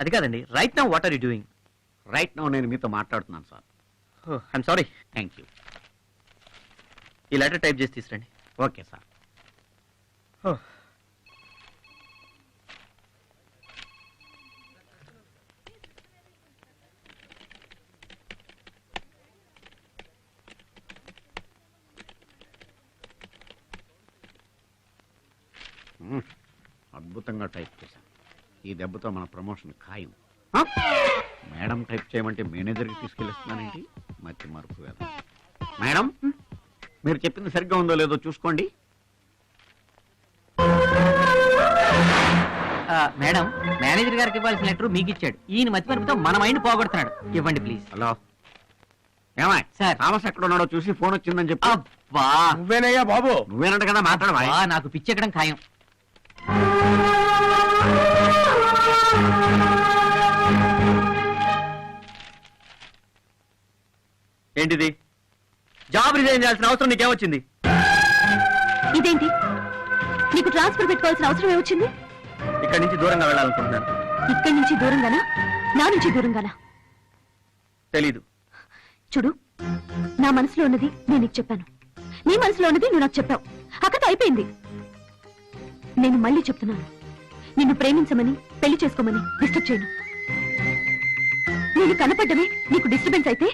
అది కాదండి. Right now what are you doing? Right now నేను మీతో మాట్లాడుతున్నాను sir. I'm sorry. Thank you. ఈ లెటర్ టైప్ చేసి తీసురండి. Okay sir. అద్భుతంగా టైప్ చేశాను. ఈ దెబ్బతో మన ప్రమోషన్ ఖాయం. మేడం టైప్ చేయమంటే మేనేజర్కి తీసుకెళ్ళిస్తున్నానండి. మధ్య మార్పు కదా. మేడం, మీరు చెప్పింది సరిగ్గా ఉందో లేదో చూసుకోండి. మేడం, మేనేజర్ గారికి ఇవ్వాల్సిన లెటర్ మీకు ఇచ్చాడు. ఈయన మతిమరుపుతో మన మైండ్ పోగొడుతున్నాడు. ఇవ్వండి ప్లీజ్. హలో, ఏమాయ్ సార్, థామస్ ఎక్కడ ఉన్నాడో చూసి ఫోన్ వచ్చిందని చెప్పి. అబ్బా, నువ్వేనయ్యా బాబు? నువ్వేనంట కదా, మాట్లాడవా? నాకు పిచ్చెక్కడం ఖాయం. ఏంటిది? జాబ్ రిజైన్ చేయాల్సిన అవసరం నీకేమొచ్చింది? ఇదేంటి, నీకు ట్రాన్స్ఫర్ పెట్టుకోవాల్సిన అవసరం ఏమొచ్చింది? ఇక్కడి నుంచి దూరంగా వెళ్ళాలనుకుంటున్నాను. ఇక్కడి నుంచి దూరంగానా, నా నుంచి దూరంగానా? తెలీదు. చూడు, నా మనసులో ఉన్నది నేను నీకు చెప్పాను, నీ మనసులో ఉన్నది నువ్వు నాకు చెప్పావు. అక్కతో అయిపోయింది. నేను మళ్ళీ చెప్తున్నాను, నిన్ను ప్రేమించమని, పెళ్లి చేసుకోమని డిస్టర్బ్ చేయను. నేను కనపడ్డమే నీకు డిస్టర్బెన్స్ అయితే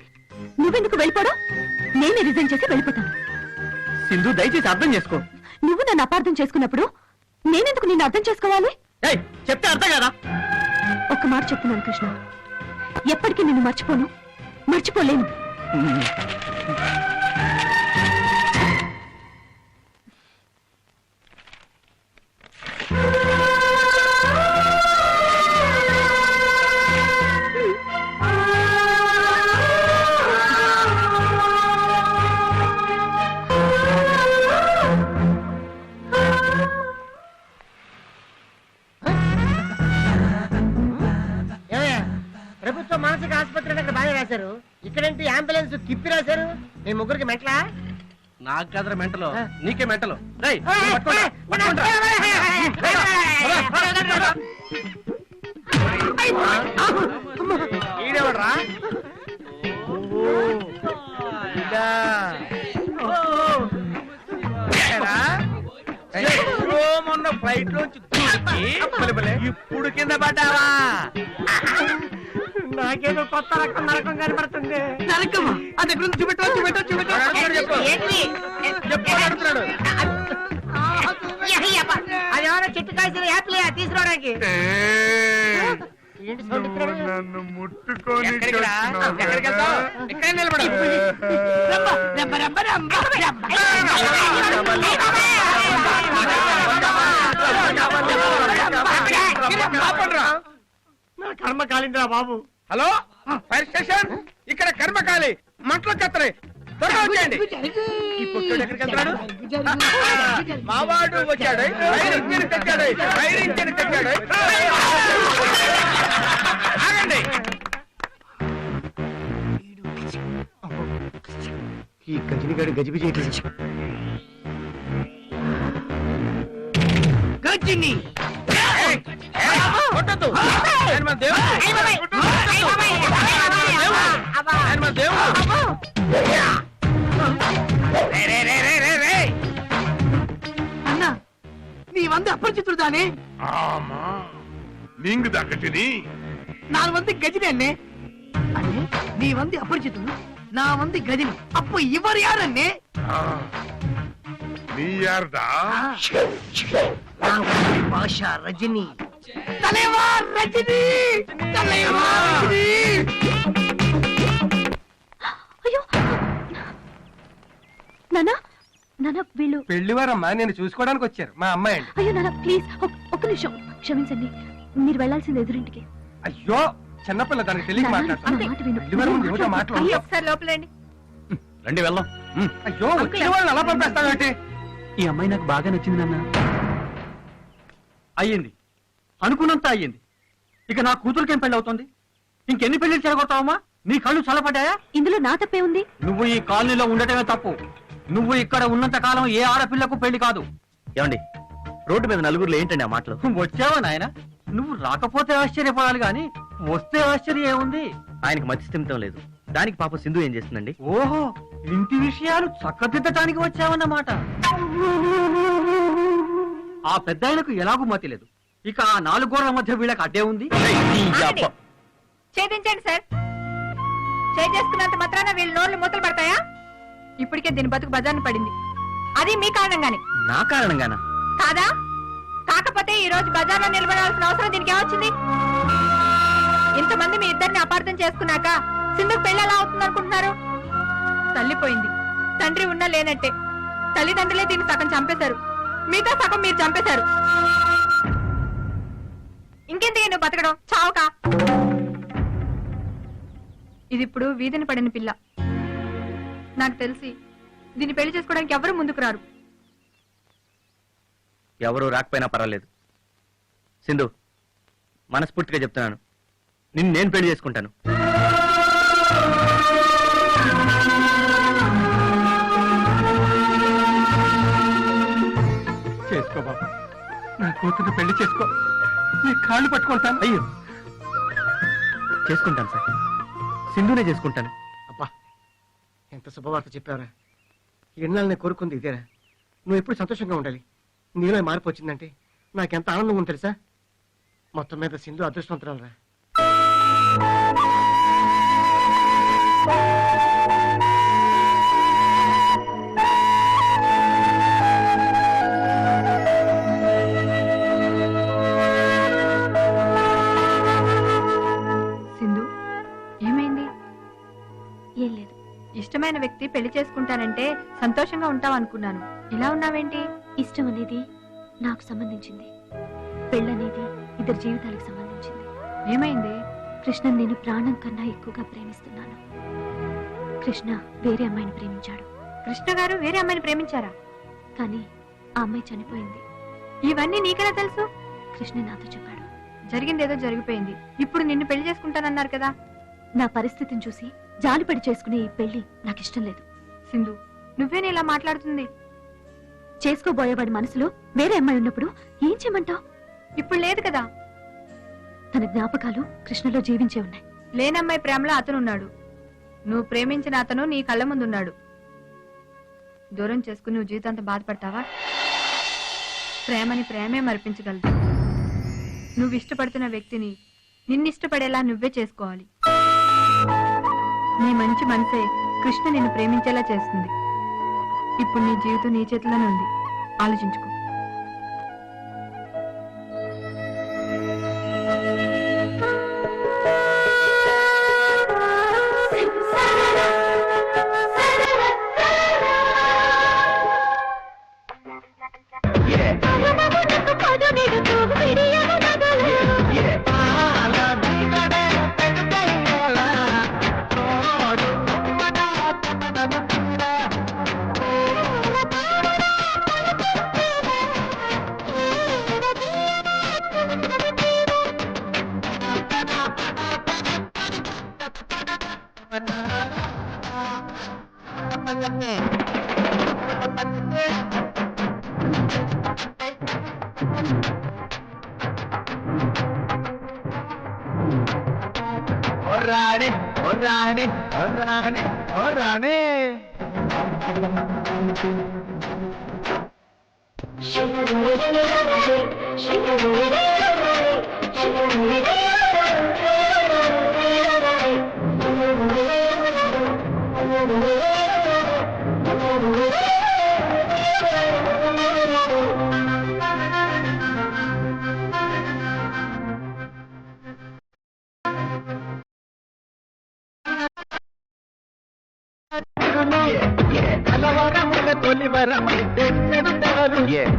నువ్వెందుకు వెళ్ళిపోవడం? నేనే రిజైన్ చేసి వెళ్ళిపోతాను. సింధు, దయచేసి అర్థం చేసుకో. నువ్వు నన్ను అపార్థం చేసుకున్నప్పుడు నేనెందుకు నిన్ను అర్థం చేసుకోవాలి? చెప్తే అర్థం కదా. ఒక్క మాట చెప్తున్నాను కృష్ణ, ఎప్పటికీ నిన్ను మర్చిపోను, మర్చిపోలేను. ప్రభుత్వ మానసిక ఆసుపత్రి అక్కడ బాగా రాశారు, ఇక్కడేంటి అంబులెన్స్ తిప్పి రాశారు? మీ ముగ్గురికి మెంటలా? నాకు కదరా మెంటలో, నీకే మెంటలో. ఈడెవడ్రా? మొన్న ఫ్లైట్ లోంచి ఇప్పుడు కింద పడ్డావా? నాకేదో కొత్త రకం నరకం కనబడుతుంది. నరకమా? అది ఎక్కడ ఉంది? చూపెట్టు, చూపెట్టు, చూపెట్టు. అది ఎవరో చెట్టు కాల్సిన యాప్లే తీసుకురావడానికి. నన్ను ముట్టుకొని ఎక్కడికి వెళ్తావు? ఇక్కడ నిలబడు. నా కర్మ కాలిందిరా బాబు. Hello, fire station. ఇక్కడ కర్మకాలి, మంటలు కత్తరే, త్వరగా వచ్చేయండి. ఈ పుట్టుడు ఎక్కడికి వెళ్తున్నాడు? మావాడు వచ్చాడు, ఫైర్ ఇంజిన్ తెచ్చాడు, ఫైర్ ఇంజిన్ తెచ్చాడు. ఆగండి. ఈ గజనిగాడు గజిబి చేయట్లేదు. గజిని కొట్టద్దు. ఆయన మన దేవుడు. ఆయన మన దేవుడు. అన్నా, நீ வந்து அபரிச்சித்துடு தானே? ஆமா, நீங்க தான் கஜினி. நான் வந்து கஜினி அண்ணே. அண்ணே, நீ வந்து அபரிச்சித்துடு, நான் வந்து கஜினி. அப்போ இவர் யார் அண்ணே? நீ யார்டா? நான் வந்து பாஷா ரஜினி. தலைவா ரஜினி, தலைவா ரஜிని. అయ్యో నాన్న, నాన్న వీళ్ళు పెళ్లివారమ్మా, నేను చూసుకోవడానికి వచ్చారు. మా అమ్మాయి అండి. అయ్యో నాన్న ప్లీజ్ ఒక్క నిమిషం, క్షమించండి. మీరు వెళ్ళాల్సింది ఎదురింటికి. అయ్యో, చిన్నపిల్ల, దానికి తెలియక నాన్న, మాట్లాడుతున్నాను. నా మాట విను. పెళ్లివారం ముందు ఏమిటో మాట్లాడు. ఒకసారి లోపలండి. రండి వెళ్దాం. అయ్యో, వచ్చిన వాళ్ళని అలా పంపేస్తావేంటి? ఈ అమ్మాయి నాకు బాగా నచ్చింది నాన్న. అయ్యింది, అనుకున్నంత అయ్యింది. ఇక నా కూతురికేం పెళ్లి అవుతుంది? ఇంకెన్ని పెళ్లిళ్ళు చెడగొడతావమ్మా? నీ కళ్ళు చల్లపడ్డాయా? ఇందులో నా తప్పే ఉంది? నువ్వు ఈ కాలనీలో ఉండటమే తప్పు. నువ్వు ఇక్కడ ఉన్నంత కాలం ఏ ఆడపిల్లకు పెళ్లి కాదు. ఏమండి, రోడ్డు మీద నలుగురులో ఏంటండి ఆ మాటలు? వచ్చావా నాయన? నువ్వు రాకపోతే ఆశ్చర్యపడాలి గాని వస్తే ఆశ్చర్యం ఏముంది? ఆయనకి మతి స్థిమితం లేదు. దానికి పాప సింధు ఏం చేస్తుందండి? ఓహో, ఇంటి విషయాలు చక్కదిద్దటానికి వచ్చావన్నమాట. ఆ పెద్ద ఆయనకు ఎలాగూ మతి లేదు, ఇక ఆ 4 గోడల మధ్య వీళ్ళకి అడ్డే ఉంది. ఛేదించండి సార్. చేసుకున్నంత మాత్రాన వీళ్ళ నోళ్ళు మూతలు పడతాయా? ఇప్పటికే దీని బతుకు బజార్ని పడింది, అది మీ కారణంగానే. నా కారణంగానా? కాదా? కాకపోతే ఈ రోజు బజార్లో నిలబడాల్సిన అవసరం దీనికి ఏమొచ్చింది? ఇంతమంది మీ ఇద్దరిని అపార్థం చేసుకున్నాక సింధుకు పెళ్లి ఎలా అవుతుంది అనుకుంటున్నారు? తల్లిపోయింది, తండ్రి ఉన్నా లేనట్టే. తల్లిదండ్రులే దీన్ని సగం చంపేశారు, మిగతా సగం మీరు చంపేశారు. ఇంకెందుకు నువ్వు బతకడం? చావుకా. ఇది ఇప్పుడు వీధిని పడిన పిల్ల. నాకు తెలిసి దీన్ని పెళ్లి చేసుకోవడానికి ఎవరు ముందుకు రారు. ఎవరు రాకపోయినా పర్వాలేదు సింధు, మనస్ఫూర్తిగా చెప్తున్నాను, నిన్ను నేను పెళ్లి చేసుకుంటాను. చేసుకో బాబు, నా కూతురు పెళ్లి చేసుకో, నీ కాళ్ళు పట్టుకుంటాను. అయ్యో, చేసుకుంటాను సార్, సింధునే చేసుకుంటాను. అబ్బా, ఎంత శుభవార్త చెప్పావురా. ఎన్నాళ్ళు నేను కోరుకుంది ఇదేరా. నువ్వు ఎప్పుడు సంతోషంగా ఉండాలి. నీలో మార్పు వచ్చిందంటే నాకెంత ఆనందంగా ఉంది తెలుసా. మొత్తం మీద సింధు అదృష్టవంతురాలురా. సింధు, ఏమైంది? ఏం లేదు. ఇష్టమైన వ్యక్తి పెళ్లి చేసుకుంటానంటే సంతోషంగా ఉంటావు అనుకున్నాను, ఇలా ఉన్నావేంటి? ఇష్టం అనేది నాకు సంబంధించింది, పెళ్ళనేది ఇద్దరు జీవితాలకు సంబంధించింది. ఏమైంది? కృష్ణ నేను ప్రాణం కన్నా ఎక్కువగా ప్రేమిస్తున్నాను. కృష్ణ వేరే అమ్మాయిని ప్రేమించాడు. కృష్ణ గారు వేరే అమ్మాయిని ప్రేమించారా? కానీ ఆ అమ్మాయి చనిపోయింది. ఇవన్నీ నీకెలా తెలుసు? కృష్ణ నాతో చెప్పాడు. జరిగిందేదో జరిగిపోయింది, ఇప్పుడు నిన్ను పెళ్లి చేసుకుంటానన్నారు కదా. నా పరిస్థితిని చూసి జాలిపడి చేసుకునే ఈ పెళ్లి నాకు ఇష్టం లేదు. సింధు, నువ్వేనా ఇలా మాట్లాడుతుంది? చేసుకోబోయేవాడి మనసులో వేరే అమ్మాయి ఉన్నప్పుడు ఏం చేయమంటావు? ఇప్పుడు లేదు కదా. తన జ్ఞాపకాలు కృష్ణలో జీవించే ఉన్నాయి. లేనమ్మాయి ప్రేమలో అతనున్నాడు, నువ్వు ప్రేమించిన అతను నీ కళ్ళ ముందున్నాడు. దూరం చేసుకుని నువ్వు జీవితాంతం బాధపడతావా? ప్రేమని ప్రేమే మరిపించగలదు. నువ్వు ఇష్టపడుతున్న వ్యక్తిని నిన్నిష్టపడేలా నువ్వే చేసుకోవాలి. నీ మంచి మనసే కృష్ణ నిన్ను ప్రేమించేలా చేస్తుంది. ఇప్పుడు నీ జీవితం నీ చేతిలోనే ఉంది, ఆలోచించుకో. రాణి ఓ రాణి ఓ రాణి ఓ రాణి. Yeah.